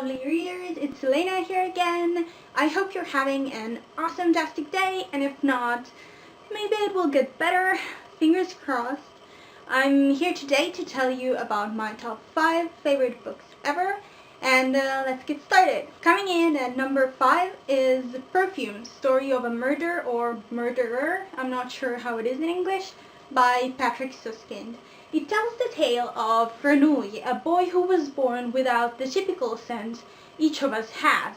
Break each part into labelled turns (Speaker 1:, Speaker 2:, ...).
Speaker 1: lovely readers, it's Elena here again. I hope you're having an awesome-tastic day, and if not, maybe it will get better. Fingers crossed. I'm here today to tell you about my top 5 favorite books ever, and let's get started. Coming in at number 5 is Perfume, Story of a Murder or Murderer, I'm not sure how it is in English, by Patrick Suskind. It tells the tale of Grenouille, a boy who was born without the typical scent each of us has.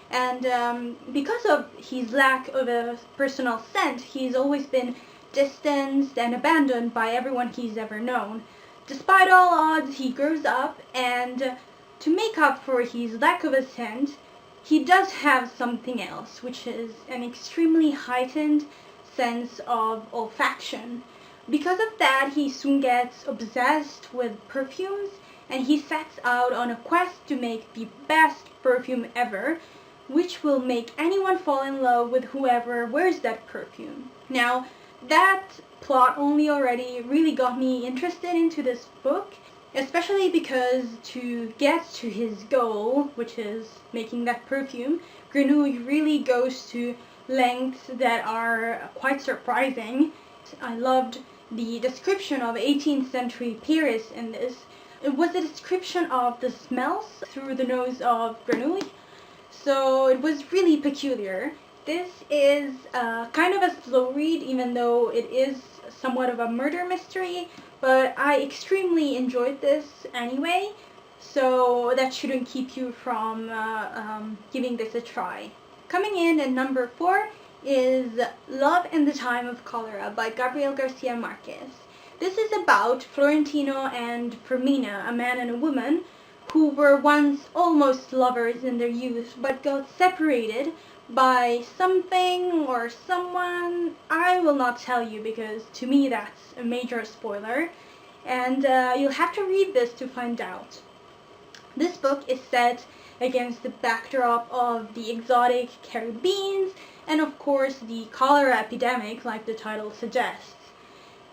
Speaker 1: And because of his lack of a personal scent, he's always been distanced and abandoned by everyone he's ever known. Despite all odds, he grows up, and to make up for his lack of a scent, he does have something else, which is an extremely heightened sense of olfaction. Because of that, he soon gets obsessed with perfumes, and he sets out on a quest to make the best perfume ever, which will make anyone fall in love with whoever wears that perfume. Now, that plot only already really got me interested into this book, especially because to get to his goal, which is making that perfume, Grenouille really goes to lengths that are quite surprising. I loved the description of 18th century Paris in this. It was a description of the smells through the nose of Grenouille, so it was really peculiar. This is kind of a slow read, even though it is somewhat of a murder mystery, but I extremely enjoyed this anyway, so that shouldn't keep you from giving this a try. Coming in at number 4 is Love in the Time of Cholera by Gabriel Garcia Marquez. This is about Florentino and Fermina, a man and a woman, who were once almost lovers in their youth, but got separated by something or someone. I will not tell you because to me that's a major spoiler, and you'll have to read this to find out. This book is set against the backdrop of the exotic Caribbean and of course the cholera epidemic, like the title suggests.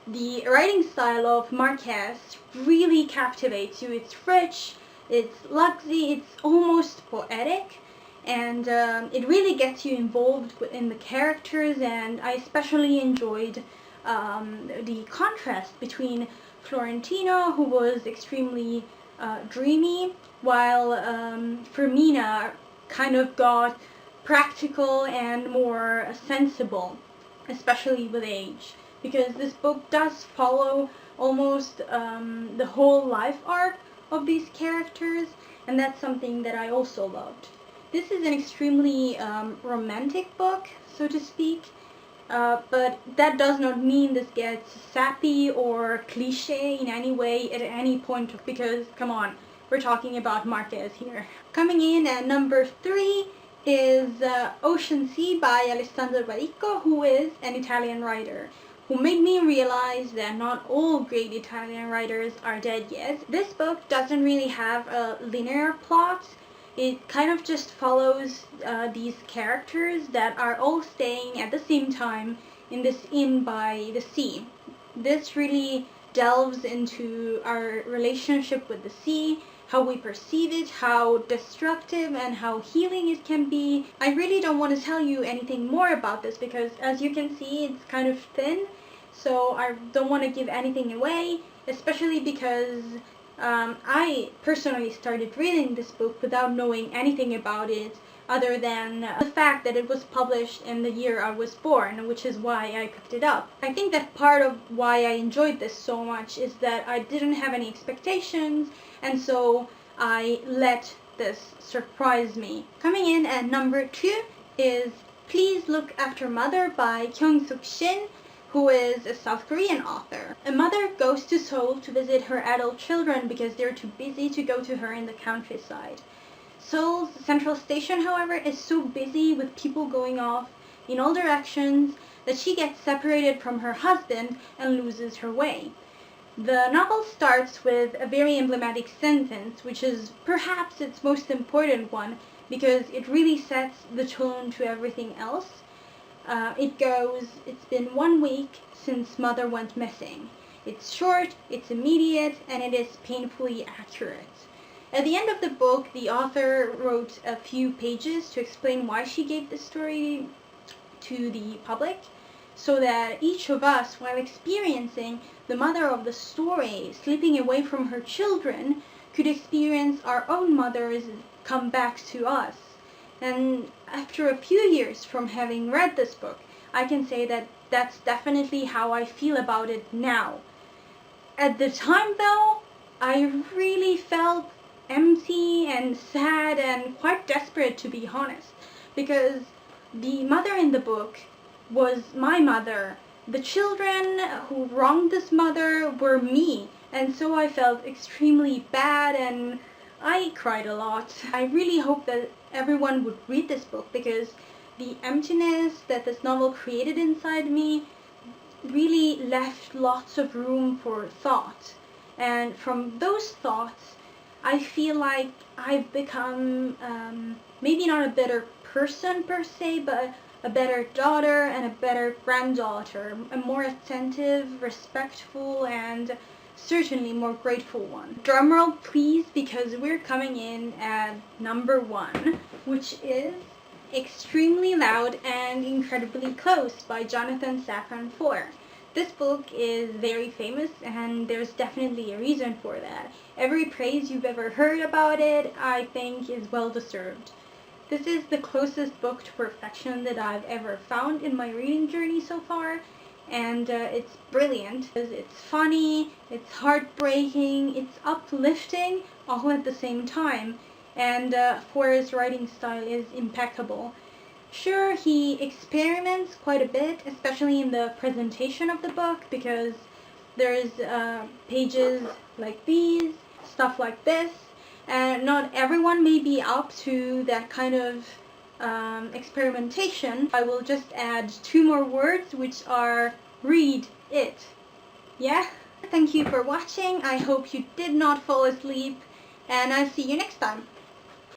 Speaker 1: The writing style of Marquez really captivates you. It's rich, it's luxury, it's almost poetic, and it really gets you involved in the characters, and I especially enjoyed the contrast between Florentino, who was extremely dreamy, while Fermina kind of got practical and more sensible, especially with age, because this book does follow almost the whole life arc of these characters, and that's something that I also loved. This is an extremely romantic book, so to speak, but that does not mean this gets sappy or cliche in any way at any point, because, come on, we're talking about Marquez here. Coming in at number 3 is Ocean Sea by Alessandro Baricco, who is an Italian writer, who made me realize that not all great Italian writers are dead yet. This book doesn't really have a linear plot. It kind of just follows these characters that are all staying at the same time in this inn by the sea. This really delves into our relationship with the sea, how we perceive it, how destructive and how healing it can be. I really don't want to tell you anything more about this because, as you can see, it's kind of thin, so I don't want to give anything away, especially because I personally started reading this book without knowing anything about it other than the fact that it was published in the year I was born, which is why I picked it up. I think that part of why I enjoyed this so much is that I didn't have any expectations, and so I let this surprise me. Coming in at number 2 is Please Look After Mother by Kyung-Suk Shin, who is a South Korean author. A mother goes to Seoul to visit her adult children because they're too busy to go to her in the countryside. Seoul's central station, however, is so busy with people going off in all directions that she gets separated from her husband and loses her way. The novel starts with a very emblematic sentence, which is perhaps its most important one because it really sets the tone to everything else. It goes, "It's been 1 week since mother went missing." It's short, it's immediate, and it is painfully accurate. At the end of the book, the author wrote a few pages to explain why she gave the story to the public, so that each of us, while experiencing the mother of the story slipping away from her children, could experience our own mothers come back to us. And after a few years from having read this book, I can say that that's definitely how I feel about it now. At the time though, I really felt empty and sad and quite desperate, to be honest, because the mother in the book was my mother. The children who wronged this mother were me, and so I felt extremely bad and I cried a lot. I really hope that everyone would read this book, because the emptiness that this novel created inside me really left lots of room for thought. And from those thoughts, I feel like I've become maybe not a better person per se, but a better daughter and a better granddaughter, a more attentive, respectful, and certainly more grateful one. Drumroll please, because we're coming in at number 1, which is Extremely Loud and Incredibly Close by Jonathan Safran Foer. This book is very famous, and there's definitely a reason for that. Every praise you've ever heard about it, I think, is well deserved. This is the closest book to perfection that I've ever found in my reading journey so far, and it's brilliant. It's funny, it's heartbreaking, it's uplifting, all at the same time, and Foer's writing style is impeccable. Sure, he experiments quite a bit, especially in the presentation of the book, because there's pages like these, stuff like this, and not everyone may be up to that kind of experimentation. I will just add 2 more words, which are read it. Yeah? Thank you for watching. I hope you did not fall asleep, and I'll see you next time.